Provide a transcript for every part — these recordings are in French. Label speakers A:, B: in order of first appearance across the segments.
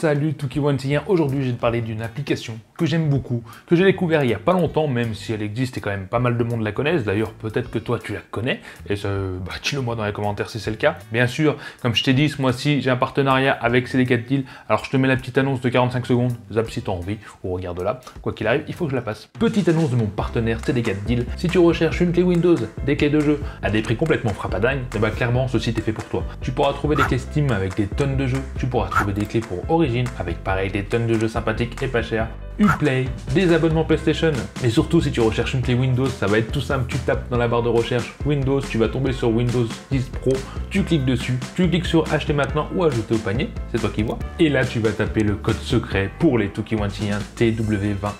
A: Salut Tukiwantien, aujourd'hui je vais te parler d'une application que j'aime beaucoup, que j'ai découvert il n'y a pas longtemps, même si elle existe et quand même pas mal de monde la connaissent. D'ailleurs peut-être que toi tu la connais, et dis-le moi dans les commentaires si c'est le cas. Bien sûr, comme je t'ai dit, ce mois-ci j'ai un partenariat avec CD4Deal, alors je te mets la petite annonce de 45 secondes, zap si t'as envie, ou regarde là, quoi qu'il arrive, il faut que je la passe. Petite annonce de mon partenaire CD4Deal, si tu recherches une clé Windows, des clés de jeu, à des prix complètement frappadingues, et bah clairement ce site est fait pour toi. Tu pourras trouver des clés Steam avec des tonnes de jeux, tu pourras trouver des clés pour Origin, avec pareil des tonnes de jeux sympathiques et pas chers, Uplay, des abonnements PlayStation, et surtout si tu recherches une clé Windows, ça va être tout simple, tu tapes dans la barre de recherche Windows, tu vas tomber sur Windows 10 Pro, tu cliques dessus, tu cliques sur acheter maintenant ou ajouter au panier, c'est toi qui vois, et là tu vas taper le code secret pour les Tukiwantiens TW20,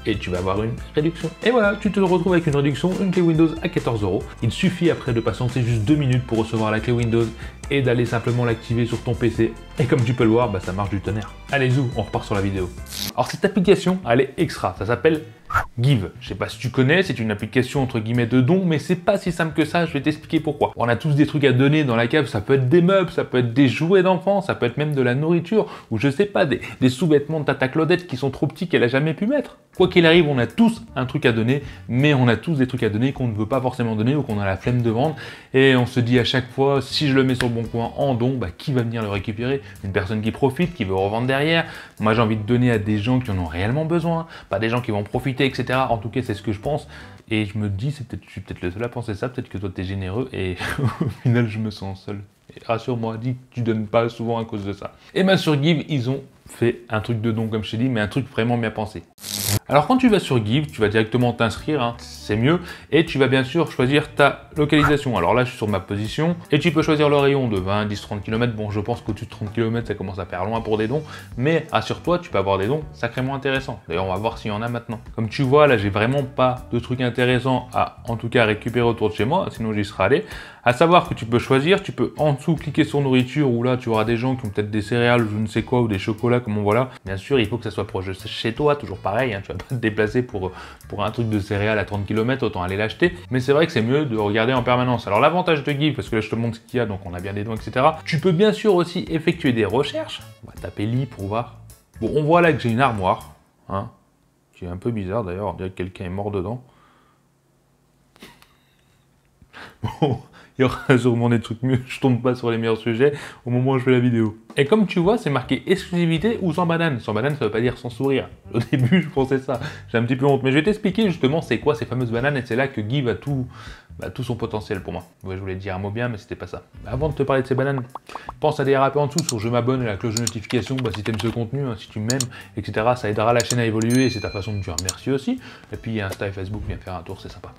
A: et tu vas avoir une réduction. Et voilà, tu te retrouves avec une réduction, une clé Windows à 14 €. Il suffit après de patienter juste 2 minutes pour recevoir la clé Windows et d'aller simplement l'activer sur ton PC. Et comme tu peux le voir, ça marche du tonnerre. Allez zou, on repart sur la vidéo. Alors cette application, elle est extra, ça s'appelle Give. Je sais pas si tu connais, c'est une application entre guillemets de dons, mais c'est pas si simple que ça, je vais t'expliquer pourquoi. On a tous des trucs à donner dans la cave, ça peut être des meubles, ça peut être des jouets d'enfants, ça peut être même de la nourriture, ou je sais pas, des sous-vêtements de Tata Claudette qui sont trop petits qu'elle a jamais pu mettre. Quoi qu'il arrive, on a tous un truc à donner, mais on a tous des trucs à donner qu'on ne veut pas forcément donner ou qu'on a la flemme de vendre, et on se dit à chaque fois, si je le mets sur le bon coin en don, qui va venir le récupérer? Une personne qui profite, qui veut revendre derrière. Moi j'ai envie de donner à des gens qui en ont réellement besoin, pas des gens qui vont profiter, etc. En tout cas c'est ce que je pense, et je me dis, je suis peut-être le seul à penser ça, peut-être que toi t'es généreux, et au final je me sens seul. Et rassure-moi, dis que tu donnes pas souvent à cause de ça. Et bien sur Give, ils ont fait un truc de don comme je t'ai dit, mais un truc vraiment bien pensé. Alors quand tu vas sur Give, tu vas directement t'inscrire, c'est mieux, et tu vas bien sûr choisir ta localisation. Alors là je suis sur ma position, et tu peux choisir le rayon de 20, 10, 30 km. Bon, je pense qu'au-dessus de 30 km ça commence à faire loin pour des dons, mais rassure-toi, tu peux avoir des dons sacrément intéressants. D'ailleurs on va voir s'il y en a maintenant. Comme tu vois là, j'ai vraiment pas de trucs intéressants à en tout cas récupérer autour de chez moi, sinon j'y serais allé. À savoir que tu peux choisir, tu peux en dessous cliquer sur nourriture, où là tu auras des gens qui ont peut-être des céréales ou je ne sais quoi, ou des chocolats comme on voit là. Bien sûr il faut que ça soit proche de chez toi, toujours pareil, tu vas pas te déplacer pour un truc de céréales à 30 km, autant aller l'acheter. Mais c'est vrai que c'est mieux de regarder en permanence. Alors l'avantage de Give, parce que là je te montre ce qu'il y a, donc on a bien des dons, etc. Tu peux bien sûr aussi effectuer des recherches. On va taper lit pour voir. Bon, on voit là que j'ai une armoire, qui est un peu bizarre d'ailleurs, on dirait que quelqu'un est mort dedans. Bon, il y aura sûrement des trucs mieux, je tombe pas sur les meilleurs sujets au moment où je fais la vidéo. Et comme tu vois, c'est marqué exclusivité ou sans banane. Sans banane, ça veut pas dire sans sourire. Au début, je pensais ça. J'ai un petit peu honte, mais je vais t'expliquer justement c'est quoi ces fameuses bananes, et c'est là que Give a tout son potentiel pour moi. Ouais, je voulais te dire un mot bien, mais c'était pas ça. Avant de te parler de ces bananes, pense à déraper en dessous sur je m'abonne et la cloche de notification, si tu aimes ce contenu, si tu m'aimes, etc. Ça aidera la chaîne à évoluer et c'est ta façon de dire merci aussi. Et puis Insta et Facebook, viens faire un tour, c'est sympa.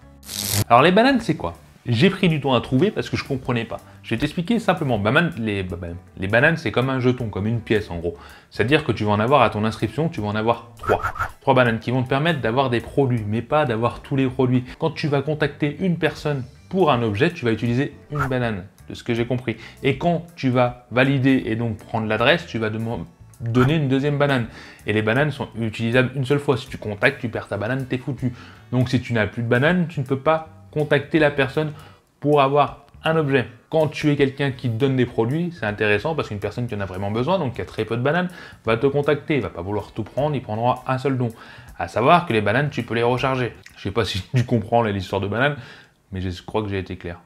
A: Alors les bananes, c'est quoi? J'ai pris du temps à trouver parce que je comprenais pas. Je vais t'expliquer simplement. Les bananes, c'est comme un jeton, comme une pièce en gros. C'est-à-dire que tu vas en avoir à ton inscription, tu vas en avoir 3. 3 bananes qui vont te permettre d'avoir des produits, mais pas d'avoir tous les produits. Quand tu vas contacter une personne pour un objet, tu vas utiliser une banane, de ce que j'ai compris. Et quand tu vas valider et donc prendre l'adresse, tu vas donner une deuxième banane. Et les bananes sont utilisables une seule fois. Si tu contactes, tu perds ta banane, t'es foutu. Donc si tu n'as plus de banane, tu ne peux pas contacter la personne pour avoir un objet. Quand tu es quelqu'un qui te donne des produits, c'est intéressant parce qu'une personne qui en a vraiment besoin, donc qui a très peu de bananes, va te contacter, il va pas vouloir tout prendre, il prendra un seul don. À savoir que les bananes, tu peux les recharger. Je sais pas si tu comprends l'histoire de bananes, mais je crois que j'ai été clair.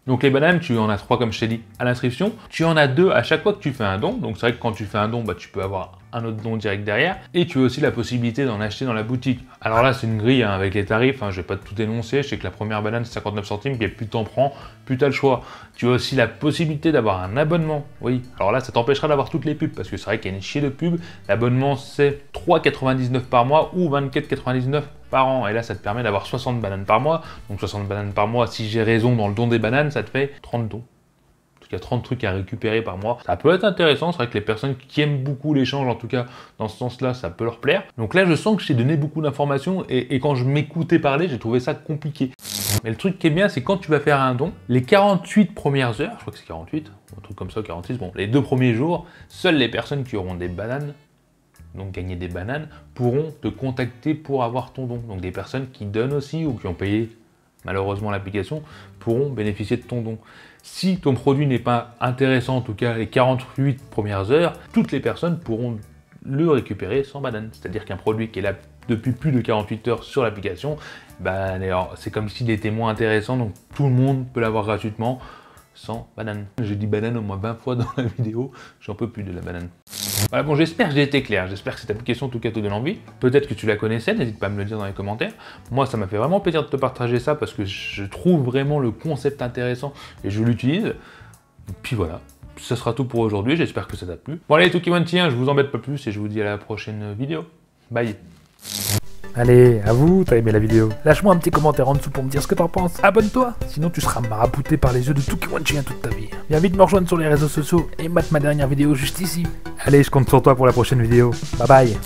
A: Donc les bananes, tu en as 3 comme je t'ai dit à l'inscription. Tu en as 2 à chaque fois que tu fais un don. Donc c'est vrai que quand tu fais un don, tu peux avoir un autre don direct derrière. Et tu as aussi la possibilité d'en acheter dans la boutique. Alors là, c'est une grille avec les tarifs. Je vais pas tout énoncer. Je sais que la première banane, c'est 59 centimes. Puis plus t'en prends, plus tu as le choix. Tu as aussi la possibilité d'avoir un abonnement. Oui, alors là, ça t'empêchera d'avoir toutes les pubs. Parce que c'est vrai qu'il y a une chier de pubs. L'abonnement, c'est 3,99 € par mois ou 24,99 € par an. Et là, ça te permet d'avoir 60 bananes par mois. Donc 60 bananes par mois, si j'ai raison dans le don des bananes, ça te fait 30 dons. Il y a 30 trucs à récupérer par mois. Ça peut être intéressant, c'est vrai que les personnes qui aiment beaucoup l'échange, en tout cas dans ce sens-là, ça peut leur plaire. Donc là, je sens que je t'ai donné beaucoup d'informations et quand je m'écoutais parler, j'ai trouvé ça compliqué. Mais le truc qui est bien, c'est quand tu vas faire un don, les 48 premières heures, je crois que c'est 48, un truc comme ça, 46, bon, les 2 premiers jours, seules les personnes qui auront des bananes, donc gagner des bananes, pourront te contacter pour avoir ton don. Donc des personnes qui donnent aussi ou qui ont payé malheureusement l'application pourront bénéficier de ton don. Si ton produit n'est pas intéressant, en tout cas les 48 premières heures, toutes les personnes pourront le récupérer sans banane. C'est-à-dire qu'un produit qui est là depuis plus de 48 heures sur l'application, ben, c'est comme s'il était moins intéressant, donc tout le monde peut l'avoir gratuitement sans banane. J'ai dit banane au moins 20 fois dans la vidéo, j'en peux plus de la banane. Voilà, bon, j'espère que j'ai été clair, j'espère que cette application en tout cas te donne envie. Peut-être que tu la connaissais, n'hésite pas à me le dire dans les commentaires. Moi, ça m'a fait vraiment plaisir de te partager ça parce que je trouve vraiment le concept intéressant et je l'utilise. Puis voilà, ce sera tout pour aujourd'hui, j'espère que ça t'a plu. Bon allez, tout qui m'en tient, je vous embête pas plus et je vous dis à la prochaine vidéo. Bye.
B: Allez, à vous, t'as aimé la vidéo. Lâche-moi un petit commentaire en dessous pour me dire ce que t'en penses. Abonne-toi, sinon tu seras marabouté par les yeux de Tuki Wanchien toute ta vie. Viens vite me rejoindre sur les réseaux sociaux et mate ma dernière vidéo juste ici. Allez, je compte sur toi pour la prochaine vidéo. Bye bye.